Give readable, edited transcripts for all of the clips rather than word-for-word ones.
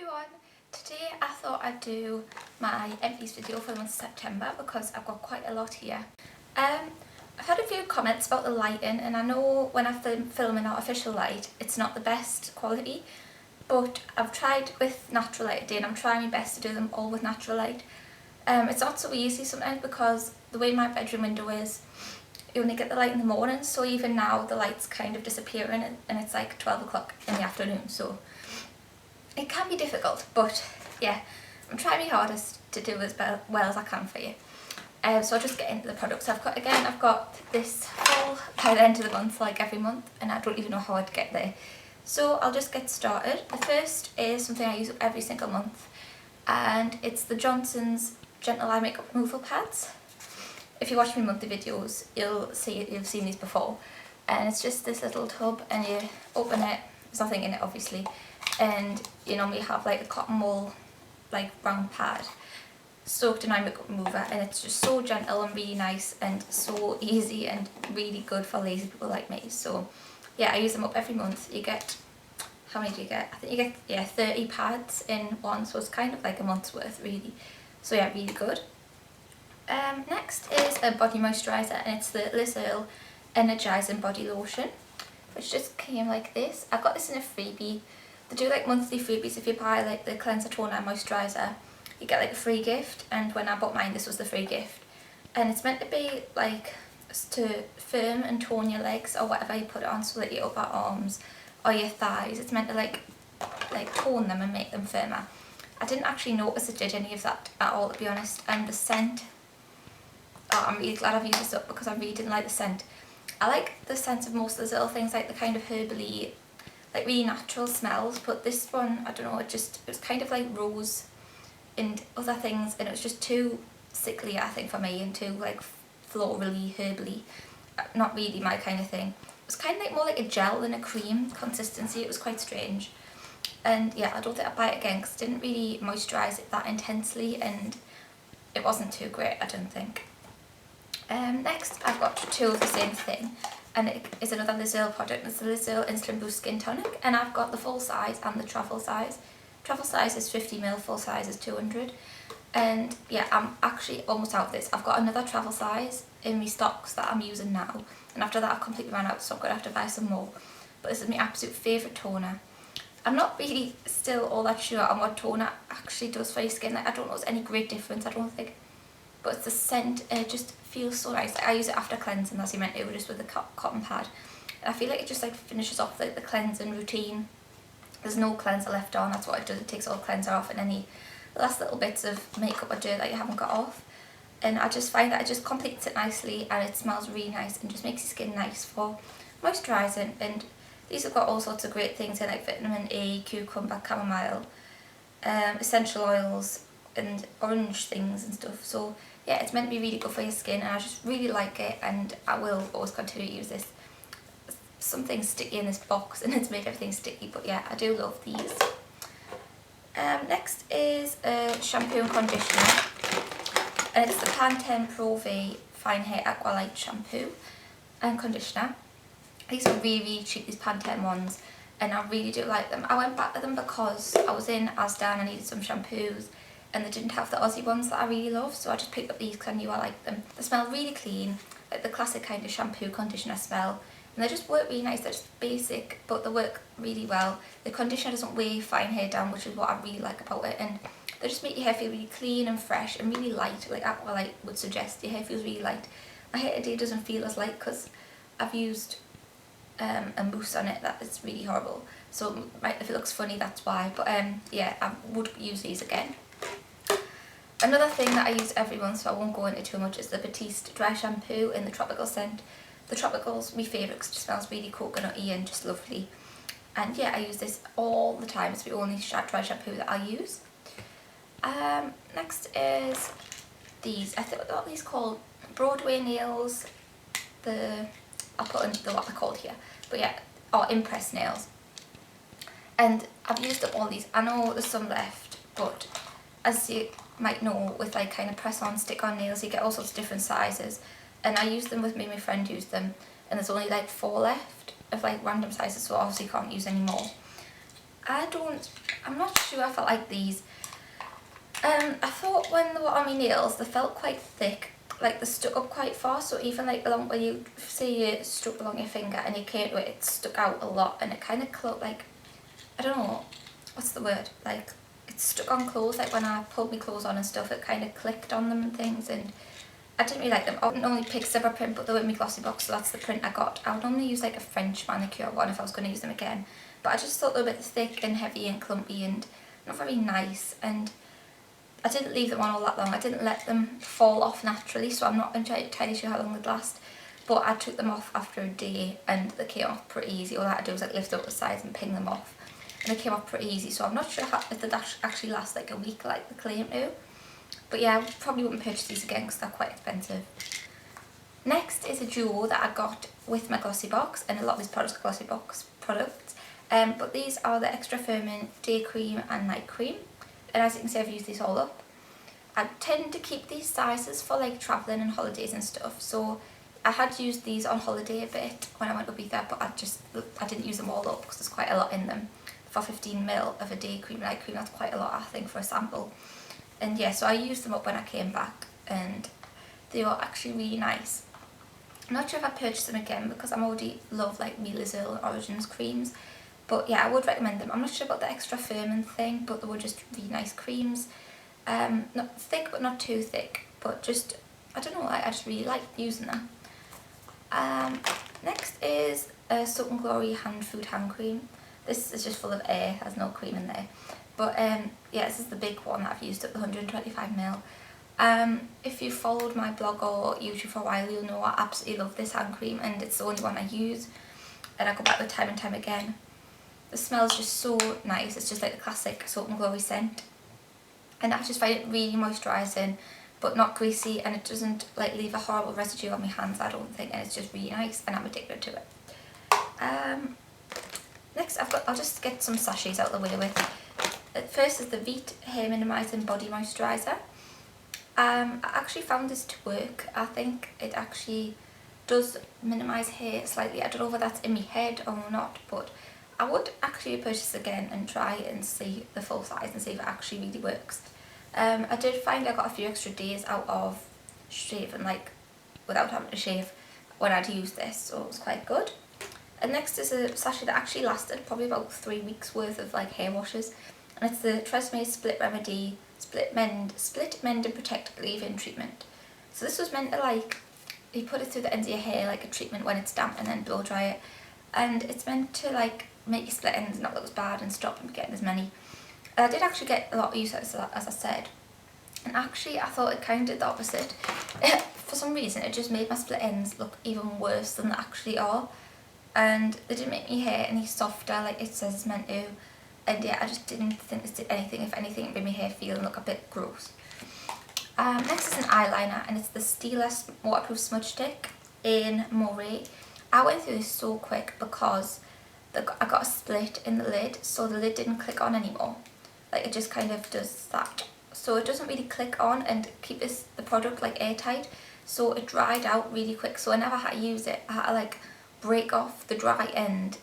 everyone, today I thought I'd do my Empties video for the month of September because I've got quite a lot here. I've had a few comments about the lighting, and I know when I film in artificial light it's not the best quality, but I've tried with natural light today and I'm trying my best to do them all with natural light. It's not so easy sometimes because the way my bedroom window is, you only get the light in the morning, so even now the light's kind of disappearing and it's like 12 o'clock in the afternoon, so it can be difficult, but yeah, I'm trying my hardest to do as well as I can for you. So I'll just get into the products. I've got this haul by the end of the month, like every month, and I don't even know how I'd get there. So I'll just get started. The first is something I use every single month, and it's the Johnson's Gentle Eye Makeup Removal Pads. If you watch my monthly videos, you've seen these before, and it's just this little tub, and you open it. There's nothing in it, obviously. And you normally have like a cotton wool like round pad soaked in eye makeup remover, and it's just so gentle and really nice and so easy and really good for lazy people like me. So yeah, I use them up every month. You get, how many do you get? I think you get 30 pads in one, so it's kind of like a month's worth really. So yeah, really good. Next is a body moisturiser, and it's the Liz Earle Energizing Body Lotion, which just came like this. I got this in a freebie. They do like monthly freebies. If you buy like the cleanser, toner and moisturiser, you get like a free gift, and when I bought mine this was the free gift. And it's meant to be like to firm and tone your legs or whatever you put it on, so that your upper arms or your thighs, it's meant to like tone them and make them firmer. I didn't actually notice it did any of that at all, to be honest. And the scent, oh, I'm really glad I've used this up because I really didn't like the scent. I like the scent of most of those little things, like the kind of herbally, like really natural smells, but this one, I don't know, it was kind of like rose and other things, and it was just too sickly, I think, for me, and too like florally, herbally, not really my kind of thing. It was kind of like more like a gel than a cream consistency. It was quite strange, and yeah, I don't think I'd buy it again because it didn't really moisturise it that intensely, and it wasn't too great, I don't think. Next I've got two of the same thing, and it is another Liz Earle product. It's the Liz Earle Insulin Boost Skin Tonic, and I've got the full size and the travel size. Travel size is 50ml, full size is 200. And yeah, I'm actually almost out of this. I've got another travel size in my stocks that I'm using now, and after that I've completely run out, so I'm going to have to buy some more. But this is my absolute favourite toner. I'm not really still all that sure on what toner actually does for your skin. Like, I don't know if there's any great difference, I don't think. But it's the scent, and it just feels so nice. Like, I use it after cleansing, as you meant to, just with a cotton pad. And I feel like it just like finishes off the cleansing routine. There's no cleanser left on, that's what it does. It takes all the cleanser off and any last little bits of makeup or dirt that you haven't got off. And I just find that it just completes it nicely, and it smells really nice and just makes your skin nice for moisturising. And these have got all sorts of great things in, like vitamin E, cucumber, chamomile, essential oils and orange things and stuff. So yeah, it's meant to be really good for your skin, and I just really like it, and I will always continue to use this. Something sticky in this box and it's made everything sticky, but yeah, I do love these. Next is a shampoo and conditioner, and it's the Pantene Pro V Fine Hair Aqua Light shampoo and conditioner. These are really, really cheap, these Pantene ones, and I really do like them. I went back to them because I was in Asda and I needed some shampoos, and they didn't have the Aussie ones that I really love, so I just picked up these because I knew I liked them. They smell really clean, like the classic kind of shampoo conditioner smell, and they just work really nice. They're just basic, but they work really well. The conditioner doesn't weigh fine hair down, which is what I really like about it, and they just make your hair feel really clean and fresh and really light, like Aqua Light would suggest. Your hair feels really light. My hair today doesn't feel as light because I've used a mousse on it that is really horrible, so if it looks funny, that's why. But yeah, I would use these again. Another thing that I use every month, so I won't go into too much, is the Batiste dry shampoo in the tropical scent. The tropical's my favourite because it just smells really coconutty and just lovely. And yeah, I use this all the time. It's the only dry shampoo that I use. Next is these. I think what these called, Broadway nails. I'll put in what they're called here. But yeah, or Impress nails. And I've used up all these. I know there's some left, but as you might know, with like kind of press-on, stick-on nails, you get all sorts of different sizes. And I used them with me and my friend used them, and there's only like 4 left of like random sizes, so obviously can't use any more. I'm not sure if I like these. I thought when they were on my nails, they felt quite thick, like they stuck up quite far, so even like along when you see you stuck along your finger and you came to it, it stuck out a lot and it kind of cloaked, like, I don't know, what's the word, like, it stuck on clothes, like when I pulled my clothes on and stuff, it kind of clicked on them and things, and I didn't really like them. I wouldn't normally pick zebra print, but they were in my glossy box, so that's the print I got. I would normally use like a French manicure one if I was going to use them again, but I just thought they were a bit thick and heavy and clumpy and not very nice, and I didn't leave them on all that long. I didn't let them fall off naturally, so I'm not entirely sure how long they'd last, but I took them off after a day and they came off pretty easy. All I had to do was like lift up the sides and ping them off, and they came off pretty easy, so I'm not sure if they'd actually last like a week like they claim to. But yeah, I probably wouldn't purchase these again because they're quite expensive. Next is a duo that I got with my glossy box, and a lot of these products are glossy box products. But these are the Extra Firming Day Cream and Night Cream. And as you can see, I've used these all up. I tend to keep these sizes for like travelling and holidays and stuff. So I had used these on holiday a bit when I went to Ibiza, but I didn't use them all up because there's quite a lot in them. For 15ml of a day cream, night cream, that's quite a lot, I think, for a sample. And yeah, so I used them up when I came back and they were actually really nice. I'm not sure if I'd purchase them again because I'm already love like Mila's Earl and Origins creams. But yeah, I would recommend them. I'm not sure about the extra firming thing, but they were just really nice creams. Not thick, but not too thick. But just, I don't know, I just really like using them. Next is a Soap and Glory Hand Cream. This is just full of air, has no cream in there. But yeah, this is the big one that I've used up, the 125ml. If you followed my blog or YouTube for a while, you'll know I absolutely love this hand cream, and it's the only one I use. And I go back with time and time again. The smell's just so nice. It's just like the classic Soap and Glory scent, and I just find it really moisturising but not greasy, and it doesn't like leave a horrible residue on my hands, I don't think, and it's just really nice and I'm addicted to it. Next I'll just get some sachets out of the way with. First is the Veet Hair Minimising Body Moisturiser. I actually found this to work. I think it actually does minimise hair slightly. I don't know whether that's in my head or not, but I would actually purchase again and try and see the full size and see if it actually really works. I did find I got a few extra days out of shaving, like without having to shave, when I'd used this, so it was quite good. And next is a sachet that actually lasted probably about 3 weeks worth of like hair washes, and it's the Tresemme Split Remedy Split Mend and Protect Leave-In Treatment. So this was meant to like, you put it through the ends of your hair like a treatment when it's damp and then blow dry it, and it's meant to like make your split ends not look as bad and stop them getting as many. I did actually get a lot of use out of this, as I said, and actually I thought it kind of did the opposite. For some reason it just made my split ends look even worse than they actually are, and they didn't make my hair any softer like it says it's meant to, and yeah, I just didn't think this did anything. If anything, it made my hair feel and look a bit gross. Next is an eyeliner, and it's the Stila Waterproof Smudge Stick in Moray. I went through this so quick because I got a split in the lid, so the lid didn't click on anymore. Like, it just kind of does that. So it doesn't really click on and keep the product like airtight. So it dried out really quick. So I never had to use it. I had to like break off the dry end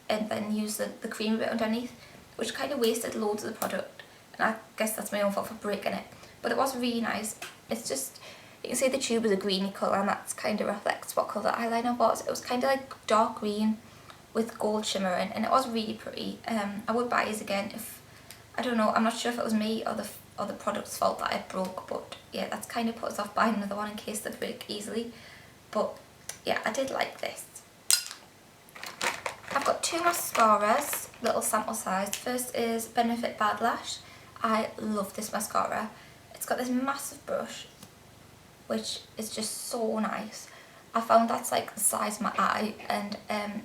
and then use the cream bit underneath, which kind of wasted loads of the product. And I guess that's my own fault for breaking it. But it was really nice. It's just, you can see the tube is a greeny colour, and that's kind of reflects what colour the eyeliner was. It was kind of like dark green with gold shimmering, and it was really pretty. I would buy these again if, I don't know, I'm not sure if it was me or the product's fault that it broke, but yeah, that's kind of put us off buying another one in case they break easily. But yeah, I did like this. I've got 2 mascaras, little sample size. First is Benefit Bad Lash. I love this mascara. It's got this massive brush, which is just so nice. I found that's like the size of my eye, and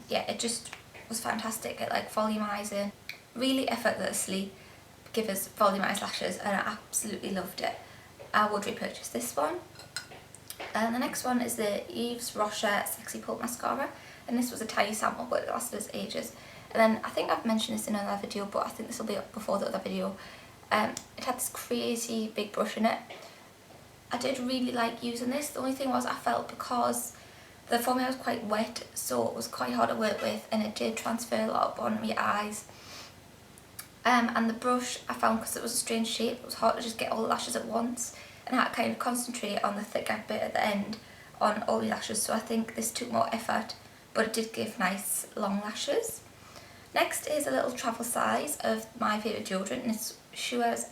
yeah, it just was fantastic at like volumizing, really effortlessly give us volumized lashes, and I absolutely loved it. I would repurchase this one. And the next one is the Yves Rocher Sexy Pulp Mascara, and this was a tiny sample, but it lasted us ages. And then I think I've mentioned this in another video, but I think this will be up before the other video. It had this crazy big brush in it. I did really like using this. The only thing was I felt because the formula was quite wet, so it was quite hard to work with, and it did transfer a lot up on my eyes. And the brush I found, because it was a strange shape, it was hard to just get all the lashes at once, and I had to kind of concentrate on the thicker bit at the end on all the lashes, so I think this took more effort, but it did give nice long lashes. Next is a little travel size of my favourite deodorant, and it's Schuer's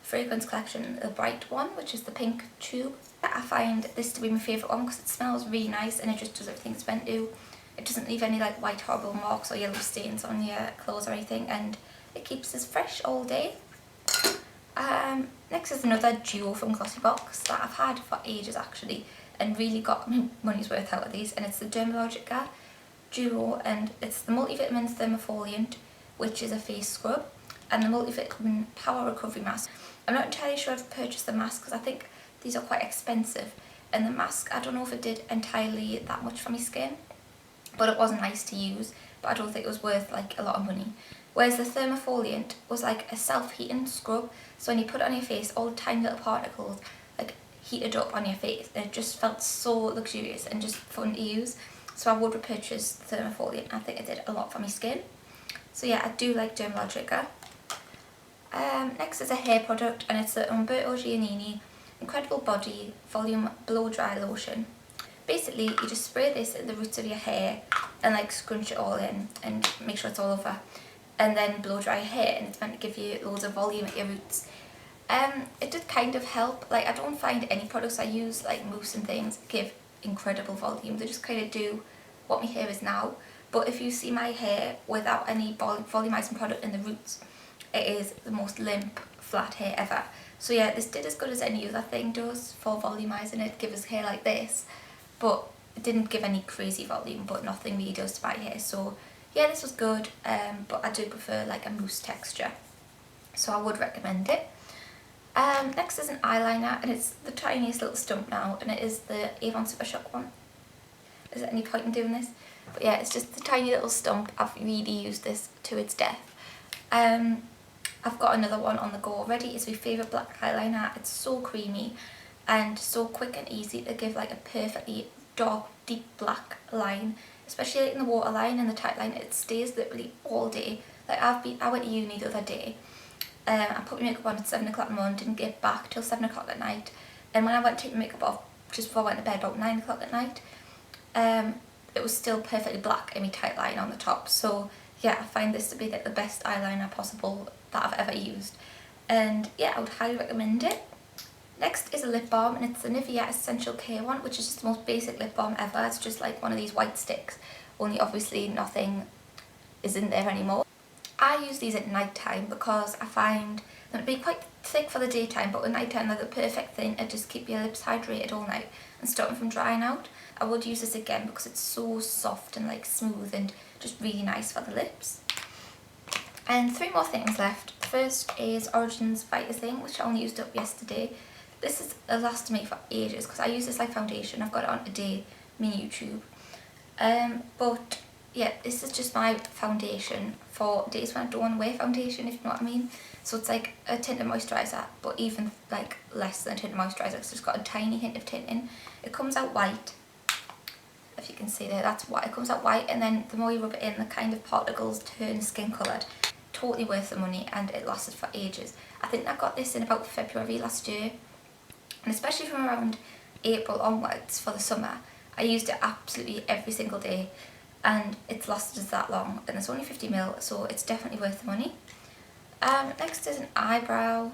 fragrance collection, the bright one, which is the pink tube. I find this to be my favourite one because it smells really nice and it just does everything it's meant to. It doesn't leave any like white horrible marks or yellow stains on your clothes or anything, and it keeps us fresh all day. Next is another duo from Glossybox that I've had for ages actually, and really got my money's worth out of these, and it's the Dermalogica duo, and it's the multivitamin thermofoliant, which is a face scrub, and the multivitamin power recovery mask. I'm not entirely sure I've purchased the mask because I think these are quite expensive, and the mask, I don't know if it did entirely that much for my skin, but it was nice to use, but I don't think it was worth like a lot of money. Whereas the thermofoliant was like a self-heating scrub, so when you put it on your face, all the tiny little particles like heated up on your face, and it just felt so luxurious and just fun to use. So I would repurchase the thermofoliant. I think it did a lot for my skin. So yeah, I do like Dermalogica. Next is a hair product, and it's the Umberto Giannini Incredible Body Volume Blow Dry Lotion. Basically, you just spray this at the roots of your hair and like scrunch it all in and make sure it's all over, and then blow dry your hair, and it's meant to give you loads of volume at your roots. It did kind of help. Like, I don't find any products I use, like mousse and things, give incredible volume. They just kind of do what my hair is now. But if you see my hair without any volumizing product in the roots, it is the most limp, flat hair ever. So yeah, this did as good as any other thing does for volumizing it, give us hair like this, but it didn't give any crazy volume, but nothing really does to my hair. So yeah, this was good, but I do prefer like a mousse texture, so I would recommend it. Next is an eyeliner, and it's the tiniest little stump now, and it is the Avon Super Shock one. Is there any point in doing this? But yeah, it's just the tiny little stump. I've really used this to its death. I've got another one on the go already. It's my favourite black eyeliner. It's so creamy and so quick and easy to give like a perfectly dark, deep black line, especially like in the waterline and the tight line. It stays literally all day. Like I went to uni the other day. I put my makeup on at 7 o'clock in the morning, didn't get back till 7 o'clock at night, and when I went to take my makeup off just before I went to bed about 9 o'clock at night, it was still perfectly black in my tight line on the top. So yeah, I find this to be like the best eyeliner possible that I've ever used, and yeah, I would highly recommend it. Next is a lip balm, and it's the Nivea Essential Care one, which is just the most basic lip balm ever. It's just like one of these white sticks, only obviously nothing is in there anymore. I use these at night time because I find them to be quite thick for the daytime, but at night time they're the perfect thing to just keep your lips hydrated all night and stop them from drying out. I would use this again because it's so soft and like smooth and just really nice for the lips. And 3 more things left. First is Origin's Vitathing, which I only used up yesterday. This has lasted me for ages because I use this like foundation. I've got it on today, my YouTube. But yeah, this is just my foundation for days when I don't want to wear foundation, if you know what I mean. So it's like a tinted moisturiser, but even like less than a tinted moisturiser, because it's got a tiny hint of tint in. It comes out white. If you can see there, that's white. It comes out white, and then the more you rub it in, the kind of particles turn skin coloured. Totally worth the money, and it lasted for ages. I think I got this in about February last year, and especially from around April onwards for the summer, I used it absolutely every single day, and it's lasted us that long, and it's only 50ml, so it's definitely worth the money. Next is an eyebrow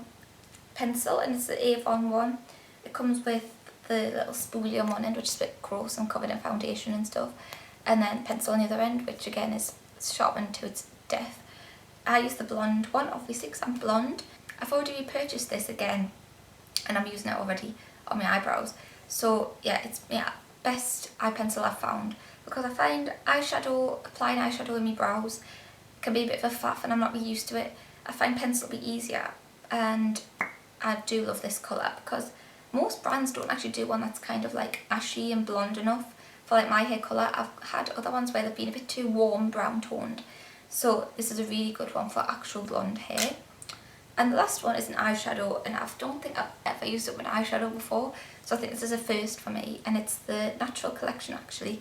pencil, and it's the Avon one. It comes with the little spoolie on one end, which is a bit gross and covered in foundation and stuff, and then pencil on the other end, which again is sharpened to its death. I use the blonde one, obviously, because I'm blonde. I've already repurchased this again, and I'm using it already on my eyebrows. So yeah, it's my best eye pencil I've found, because I find applying eyeshadow in my brows can be a bit of a faff, and I'm not really used to it. I find pencil be easier, and I do love this colour because most brands don't actually do one that's kind of like ashy and blonde enough for like my hair colour. I've had other ones where they've been a bit too warm brown toned, so this is a really good one for actual blonde hair. And the last one is an eyeshadow, and I don't think I've ever used it with an eyeshadow before, so I think this is a first for me, and it's the Natural Collection actually,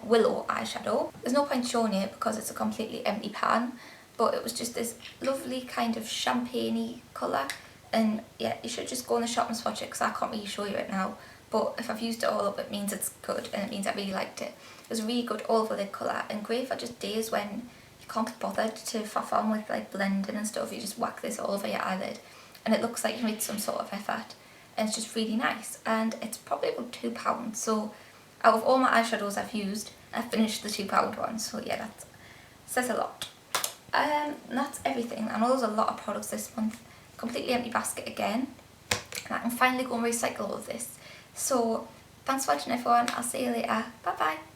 Willow eyeshadow. There's no point showing it because it's a completely empty pan, but it was just this lovely kind of champagne-y colour. And yeah, you should just go in the shop and swatch it because I can't really show you it now. But if I've used it all up, it means it's good and it means I really liked it. It was really good all over the colour and great for just days when you can't be bothered to faff on with like blending and stuff. You just whack this all over your eyelid and it looks like you made some sort of effort, and it's just really nice. And it's probably about £2, so out of all my eyeshadows I've used, I've finished the £2 one, so yeah, that says a lot. That's everything. I know there's a lot of products this month. Completely empty basket again, and I can finally go and recycle all of this. So thanks for watching everyone, I'll see you later, bye bye.